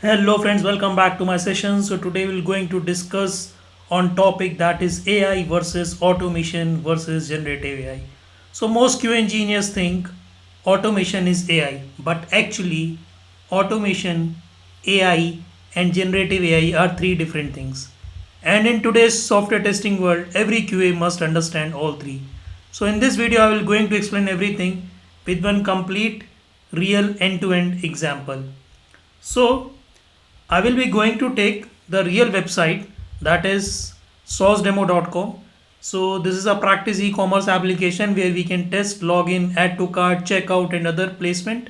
Hello friends, welcome back to my session. So today we're going to discuss on topic that is AI versus automation versus generative AI. So most QA engineers think automation is AI, but actually automation, AI and generative AI are three different things. And in today's software testing world, every QA must understand all three. So in this video I will going to explain everything with one complete real end-to-end example. So I will be going to take the real website that is SauceDemo.com. So this is a practice e-commerce application where we can test, login, add to cart, checkout and other placement.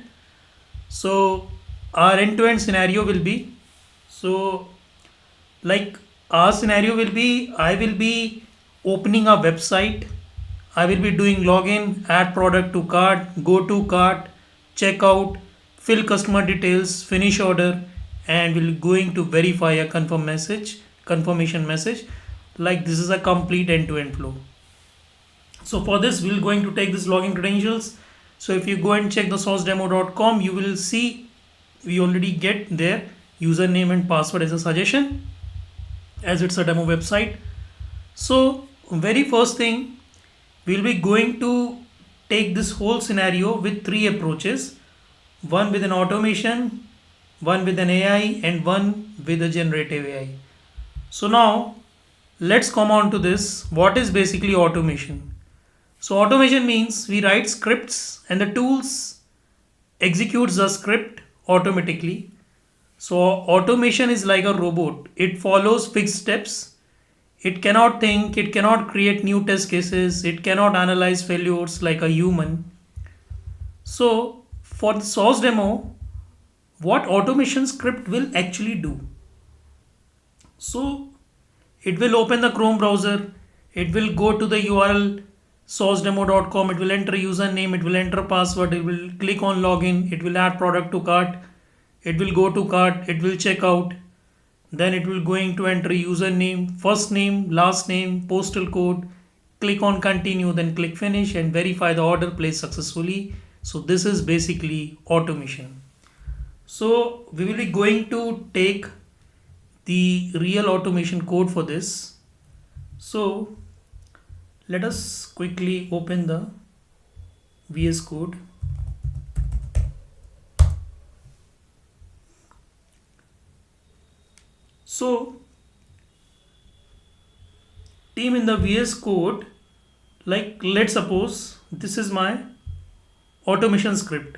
So our end-to-end scenario will be, so like our scenario will be, I will be opening a website. I will be doing login, add product to cart, go to cart, checkout, fill customer details, finish order, and we're going to verify a confirmation message. Like this is a complete end-to-end flow. So for this, we're going to take this login credentials. So if you go and check the sourcedemo.com, you will see we already get there username and password as a suggestion, as it's a demo website. So very first thing, we'll be going to take this whole scenario with three approaches: one with an automation, one with an AI and one with a generative AI. So now let's come on to this. What is basically automation? So automation means we write scripts and the tools executes the script automatically. So automation is like a robot. It follows fixed steps. It cannot think, it cannot create new test cases, it cannot analyze failures like a human. So for the source demo, what automation script will actually do? So it will open the Chrome browser, it will go to the URL sourcedemo.com, it will enter username, it will enter password, it will click on login, it will add product to cart, it will go to cart, it will check out, then it will going to enter username, first name, last name, postal code, click on continue, then click finish and verify the order placed successfully. So this is basically automation. So we will be going to take the real automation code for this. So let us quickly open the VS Code. So team, in the VS Code, like let's suppose this is my automation script.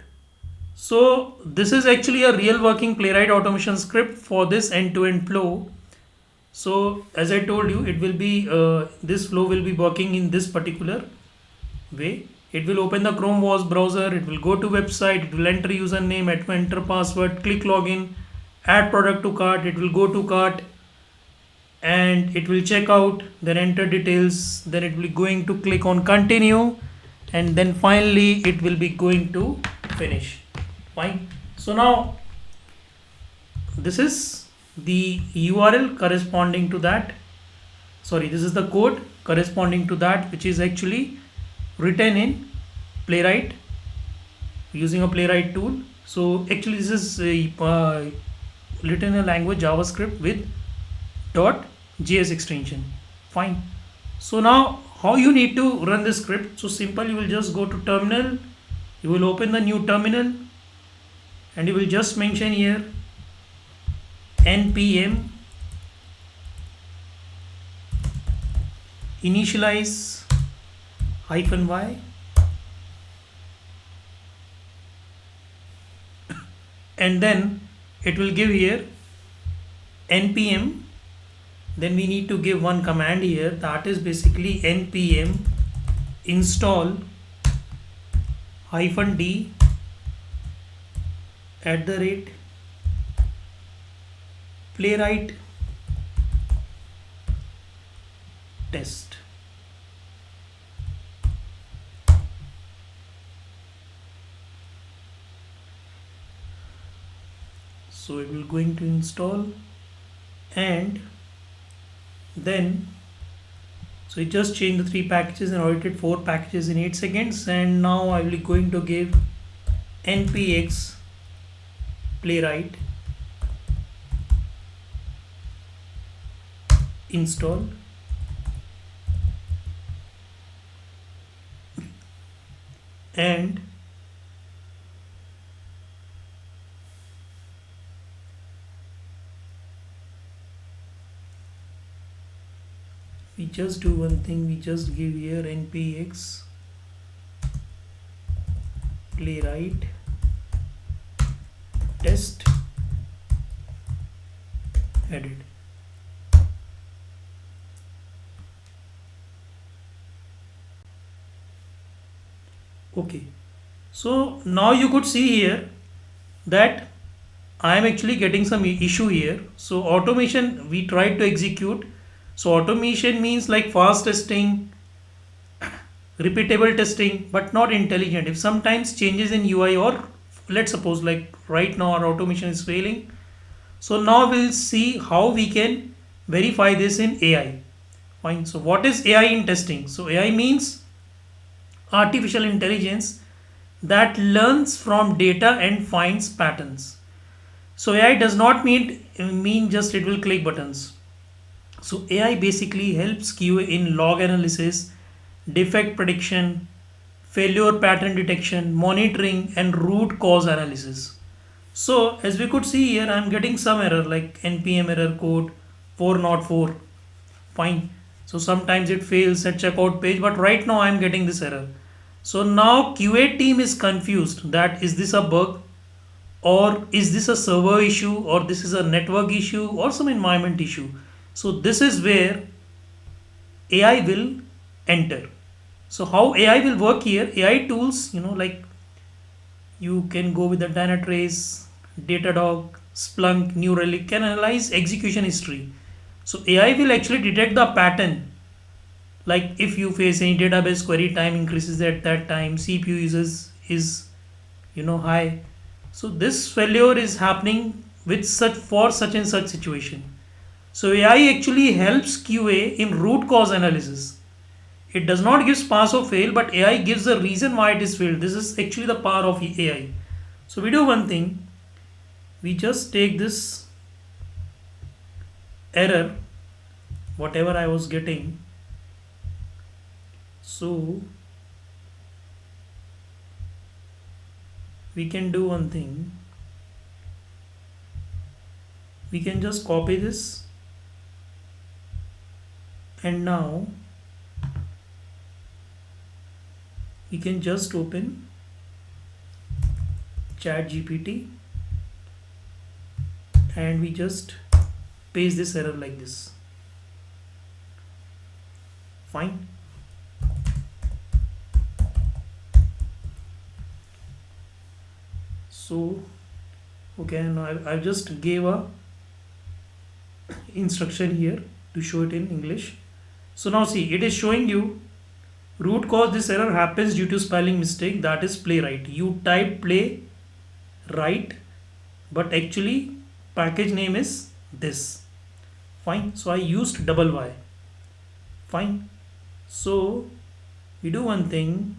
So this is actually a real working Playwright automation script for this end-to-end flow. So as I told you, it will be this flow will be working in this particular way. It will open the Chrome browser, it will go to website, it will enter username, enter password, click login, add product to cart, it will go to cart and it will check out, then enter details, then it will be going to click on continue and then finally it will be going to finish. Fine. So now this is the URL corresponding to that. Sorry, this is the code corresponding to that, which is actually written in Playwright using a Playwright tool. So actually this is written in a language JavaScript with .js extension. Fine. So now how you need to run this script? So simple, you will just go to terminal, you will open the new terminal and you will just mention here npm initialize -y and then it will give here npm, then we need to give one command here, that is basically npm install -d @playwright test. So it will going to install and then so it just changed the 3 packages and audited 4 packages in 8 seconds, and now I will be going to give npx playwright install, and we just do one thing, we just give here npx playwright test edit. Okay, so now you could see here that I am actually getting some issue here. So automation we tried to execute. So automation means like fast testing, repeatable testing, but not intelligent. If sometimes changes in UI, or let's suppose like right now our automation is failing. So now we'll see how we can verify this in AI. Fine. So what is AI in testing? So AI means artificial intelligence that learns from data and finds patterns. So AI does not mean just it will click buttons. So AI basically helps QA in log analysis, defect prediction, failure pattern detection, monitoring, and root cause analysis. So as we could see here, I'm getting some error like npm error code 404. Fine. So sometimes it fails at checkout page, but right now I'm getting this error. So now QA team is confused that is this a bug, or is this a server issue, or this is a network issue, or some environment issue. So this is where AI will enter. So how AI will work here? AI tools, like you can go with the Dynatrace, Datadog, Splunk, New Relic can analyze execution history. So AI will actually detect the pattern. Like if you face any database query, time increases at that time, CPU uses is high. So this failure is happening with such and such situation. So AI actually helps QA in root cause analysis. It does not give pass or fail, but AI gives the reason why it is failed. This is actually the power of AI. So we do one thing. We just take this error, whatever I was getting. So we can do one thing. We can just copy this, and now we can just open ChatGPT and we just paste this error like this. Fine. So okay, now I just gave a instruction here to show it in English. So now see, it is showing you root cause. This error happens due to spelling mistake, that is Playwright. You type play right, but actually package name is this. Fine. So I used double Y. Fine. So we do one thing.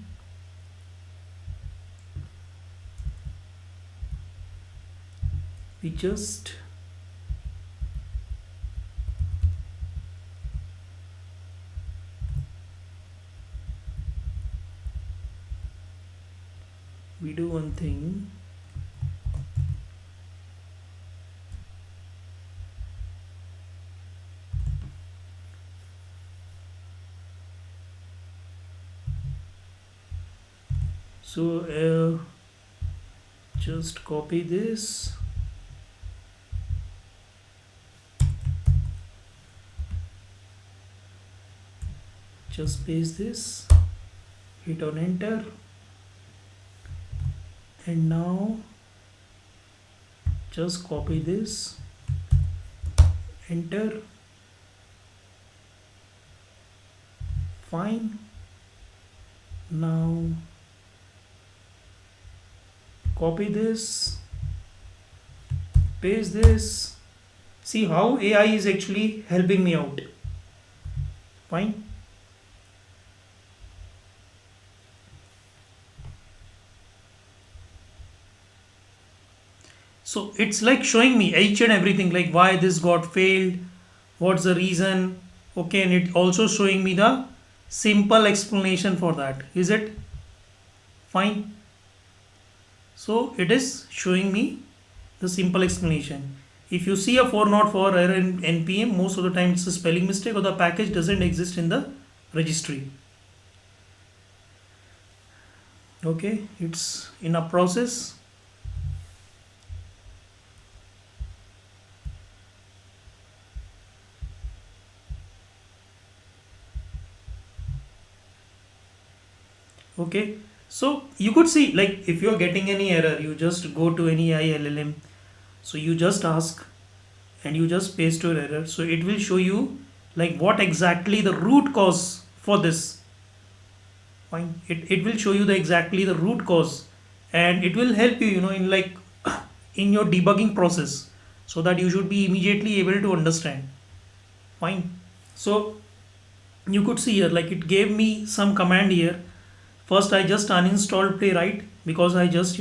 We just we do one thing. So just copy this, just paste this, hit on enter, and now just copy this, enter. Fine. Now copy this, paste this. See how AI is actually helping me out. Fine. So it's like showing me each and everything, like why this got failed, what's the reason. Okay, and it also showing me the simple explanation for that. Is it fine? So it is showing me the simple explanation. If you see a 404 error in npm, most of the time it's a spelling mistake or the package doesn't exist in the registry. Okay, it's in a process. Okay, so you could see, like, if you're getting any error, you just go to any ILLM. So you just ask and you just paste your error. So it will show you like what exactly the root cause for this. Fine. It will show you the exactly the root cause, and it will help you, in like in your debugging process, so that you should be immediately able to understand. Fine. So you could see here, like, it gave me some command here. First I just uninstalled Playwright because I just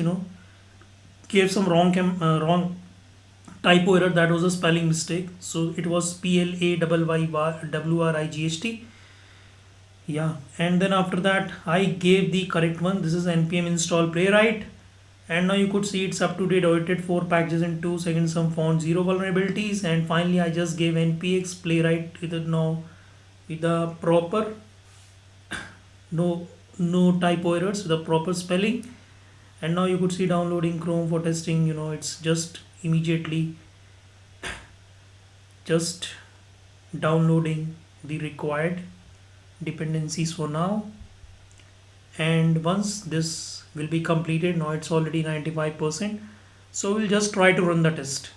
gave some wrong typo error. That was a spelling mistake. So it was PLAYYWRIGHT. Yeah, and then after that I gave the correct one. This is npm install Playwright, and now you could see it's up to date, audited 4 packages in 2 seconds, some found 0 vulnerabilities, and finally I just gave npx Playwright with the proper no typo errors, the proper spelling. And now you could see downloading Chrome for testing. It's just immediately just downloading the required dependencies for now. And once this will be completed, now it's already 95%, so we'll just try to run the test.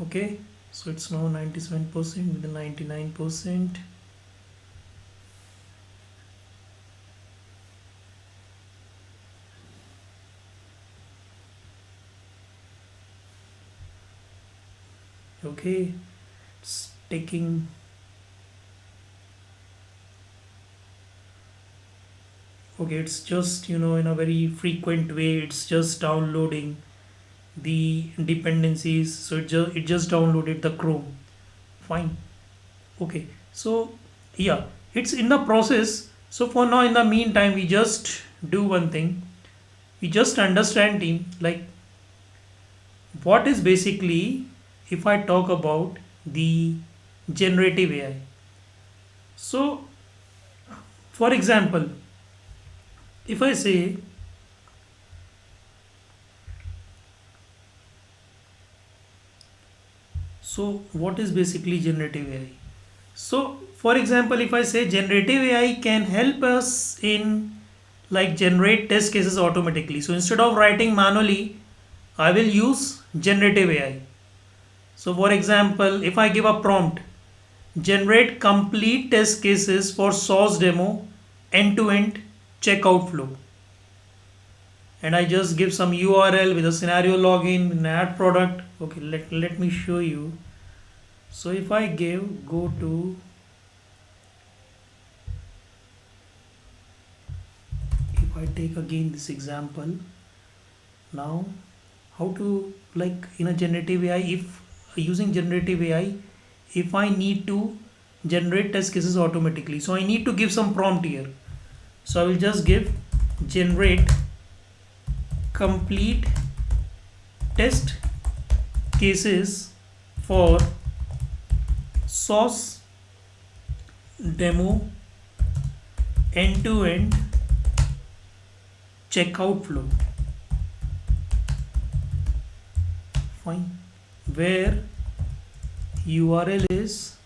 Okay, so it's now 97% with the 99%. Okay, it's taking. Okay, it's just in a very frequent way, it's just downloading the dependencies. So it just downloaded the Chrome. Fine. Okay, so yeah, it's in the process. So for now, in the meantime, we just do one thing. We just understand, team, like, what is basically, if I talk about the generative AI. So for example, if I say, so what is basically generative AI? So for example, if I say generative AI can help us in, like, generate test cases automatically. So instead of writing manually, I will use generative AI. So for example, if I give a prompt, generate complete test cases for SauceDemo end-to-end checkout flow, and I just give some URL with a scenario login and add product. Okay, let me show you. So if I go to, if I take again this example, now how to, like, in a generative AI, if using generative AI, if I need to generate test cases automatically, so I need to give some prompt here. So I will just give generate complete test cases for source demo end-to-end checkout flow. Fine, where URL is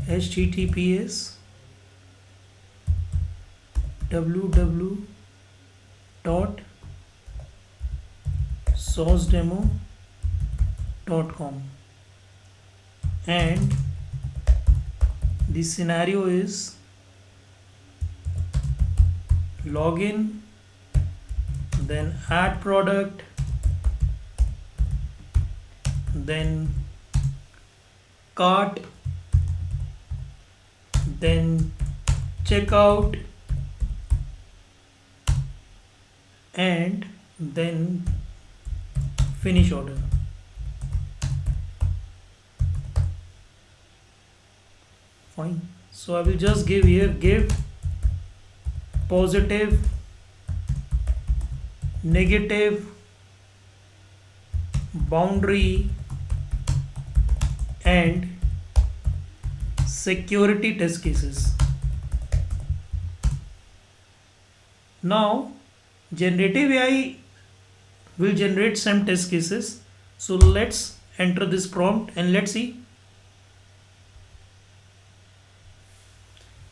https://www.saucedemo.com, and the scenario is login, then add product, then cart, then checkout, and then finish order. Fine. So I will just give here, give positive, negative, boundary and security test cases. Now generative AI will generate some test cases. So let's enter this prompt and let's see.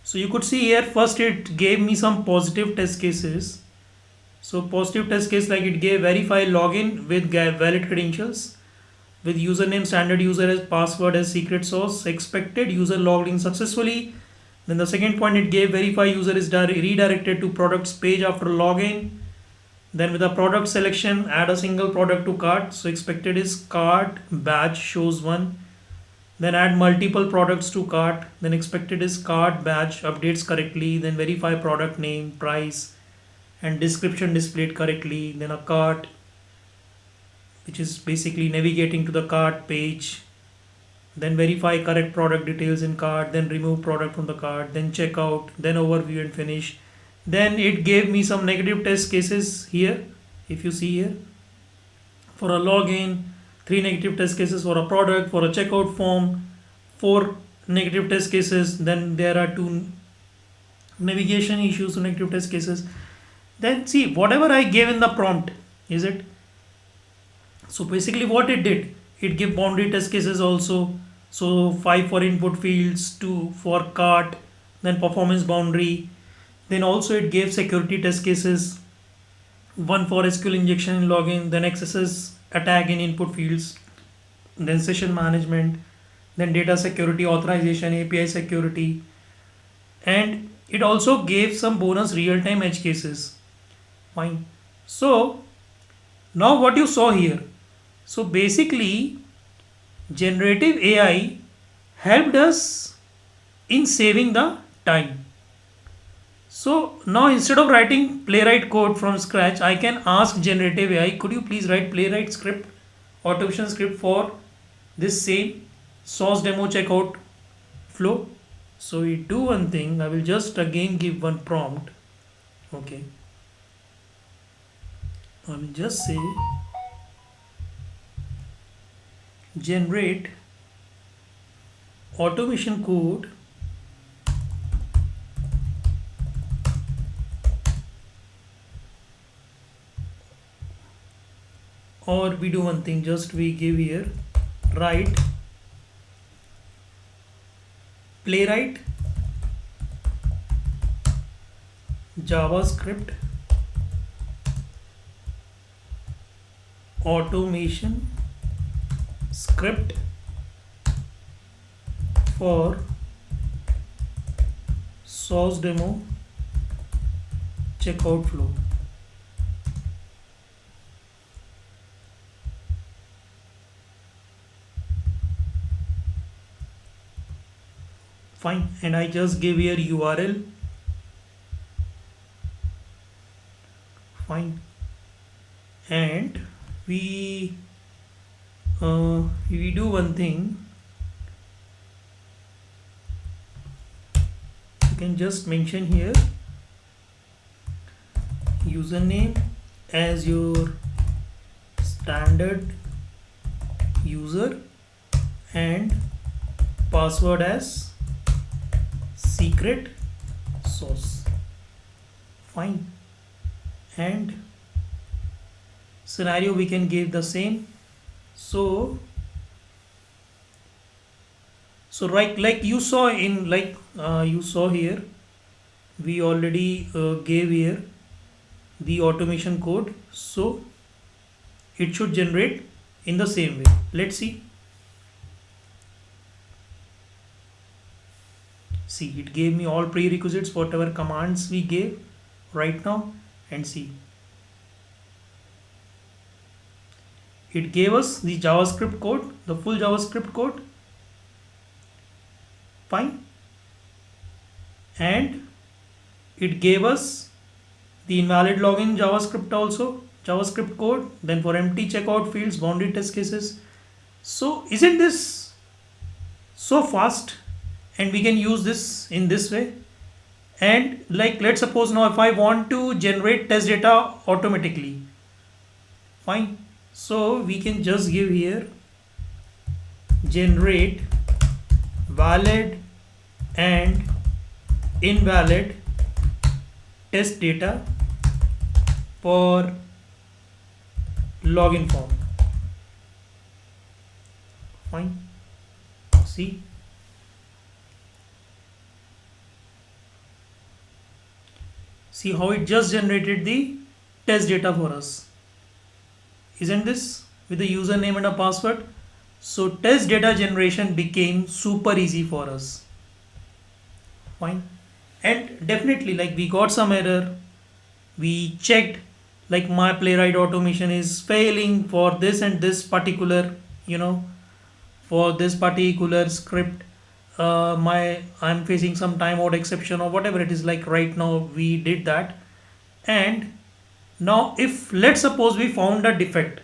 So you could see here, first it gave me some positive test cases. So positive test case, like it gave verify login with valid credentials, with username standard user as password as secret source, expected user logged in successfully. Then the second point, it gave verify user is redirected to products page after login. Then with the product selection, add a single product to cart. So expected is cart batch shows one. Then add multiple products to cart. Then expected is cart batch updates correctly. Then verify product name, price and description displayed correctly. Then a cart, which is basically navigating to the cart page. Then verify correct product details in cart. Then remove product from the cart. Then checkout. Then overview and finish. Then it gave me some negative test cases here. If you see here, for a login, 3 negative test cases for a product, for a checkout form, 4 negative test cases. Then there are 2 navigation issues, negative test cases. Then see, whatever I gave in the prompt, is it? So basically what it did, it gave boundary test cases also. So 5 for input fields, 2 for cart, then performance boundary. Then also it gave security test cases, 1 for SQL injection in login, then XSS attack in input fields, then session management, then data security, authorization, API security. And it also gave some bonus real-time edge cases. Fine. So now what you saw here, so basically generative AI helped us in saving the time. So now instead of writing Playwright code from scratch, I can ask generative AI, could you please write Playwright script, automation script for this same SauceDemo checkout flow. So we do one thing, I will just again give one prompt. Okay, I will just say generate automation code or we do one thing, just we give here write Playwright JavaScript automation script for SauceDemo checkout flow. Fine, and I just give here URL. Fine, and we do one thing. You can just mention here username as your standard user and password as secret source. Fine, and scenario we can give the same. So right, like you saw in you saw here, we already gave here the automation code, so it should generate in the same way. Let's see. See, it gave me all prerequisites, whatever commands we gave right now, and see, it gave us the JavaScript code, the full JavaScript code. Fine, and it gave us the invalid login JavaScript also, JavaScript code. Then for empty checkout fields, boundary test cases. So isn't this so fast and we can use this in this way. And like, let's suppose now if I want to generate test data automatically, fine, so we can just give here generate valid and invalid test data for login form. Fine, see, how it just generated the test data for us. Isn't this with the username and a password? So test data generation became super easy for us. Fine. And definitely, like, we got some error, we checked, like my Playwright automation is failing for this and this particular, for this particular script. I'm facing some timeout exception or whatever it is. Like right now we did that. And now if let's suppose we found a defect,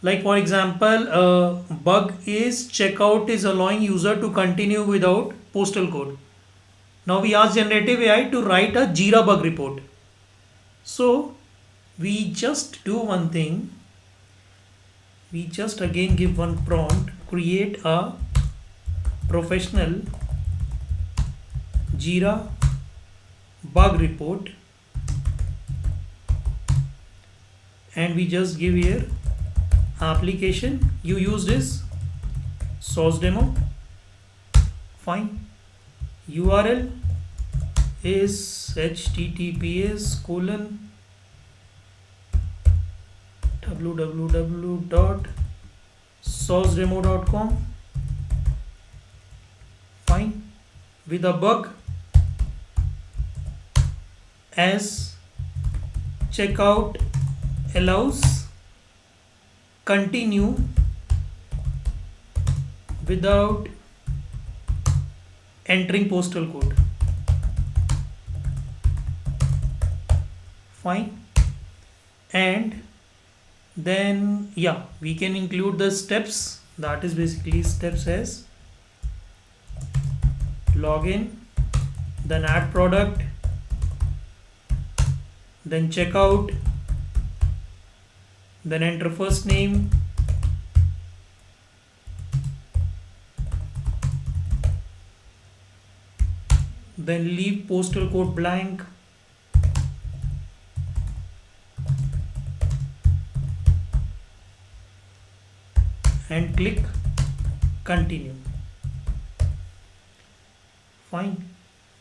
like for example bug is checkout is allowing user to continue without postal code. Now we ask generative AI to write a JIRA bug report. So we just do one thing, we just again give one prompt, create a professional JIRA bug report, and we just give here application you use this SauceDemo. Fine, URL is https://www.saucedemo.com. Fine, with a bug as checkout allows continue without entering postal code. Fine, and then we can include the steps, that is basically steps as login, then add product, then checkout, then enter first name, then leave postal code blank, and click continue. Fine,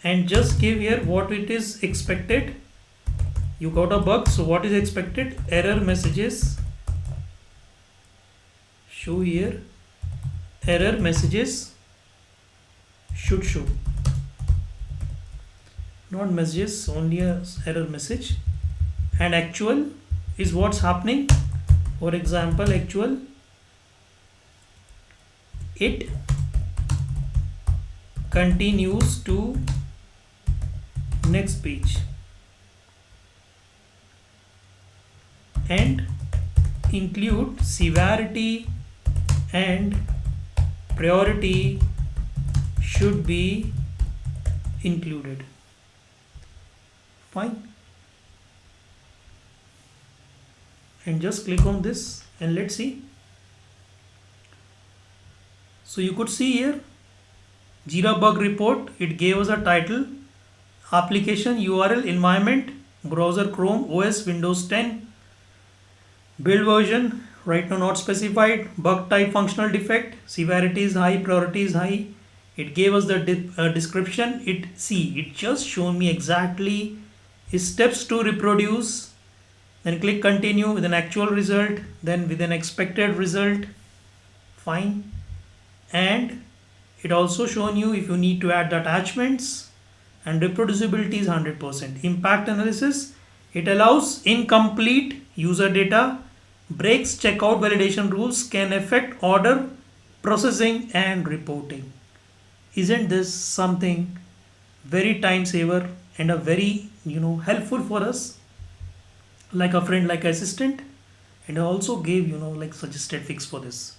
and just give here what it is expected. You got a bug, so what is expected? Error messages show here, error messages should show, not messages, only a error message. And actual is what's happening. For example, actual, it continues to next page, and include severity and priority should be included. Fine, and just click on this and let's see. So you could see here JIRA Bug Report, it gave us a title, application URL, environment, browser Chrome OS Windows 10, build version right now not specified, bug type functional defect, severity is high, priority is high. It gave us the description. It just shown me exactly steps to reproduce, then click continue with an actual result, then with an expected result. Fine, and it also shown you if you need to add the attachments, and reproducibility is 100%. Impact analysis, it allows incomplete user data, breaks checkout validation rules, can affect order processing and reporting. Isn't this something very time saver and a very helpful for us, like a friend, like assistant? And I also gave like suggested fix for this.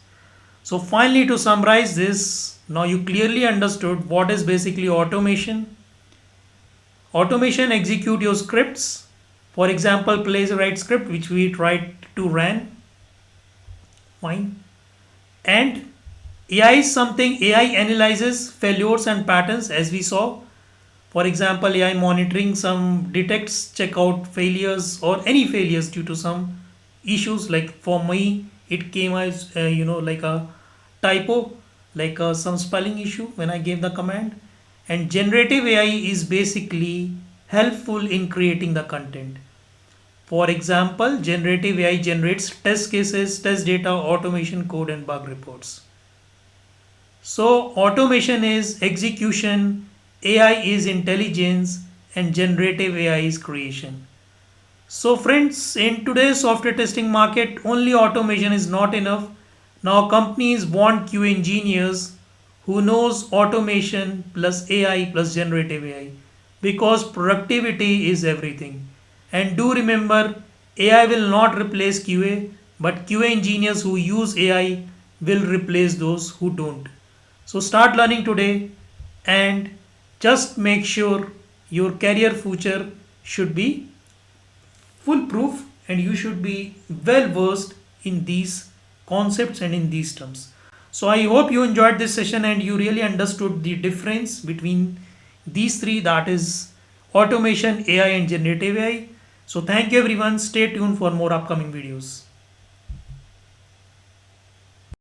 So finally, to summarize this, now you clearly understood what is basically automation. Automation execute your scripts. For example, Playwright script which we tried to run. Fine. And AI is something AI analyzes failures and patterns as we saw. For example, AI monitoring some detects check out failures or any failures due to some issues. Like for me, it came as like a typo, like some spelling issue when I gave the command. And generative AI is basically helpful in creating the content. For example, generative AI generates test cases, test data, automation code, and bug reports. So, automation is execution, AI is intelligence, and generative AI is creation. So, friends, in today's software testing market, only automation is not enough. Now, companies want QA engineers who knows automation plus AI plus generative AI because productivity is everything. And do remember, AI will not replace QA, but QA engineers who use AI will replace those who don't. So start learning today and just make sure your career future should be foolproof and you should be well versed in these concepts and in these terms. So I hope you enjoyed this session and you really understood the difference between these three, that is automation, AI and generative AI. So thank you everyone. Stay tuned for more upcoming videos.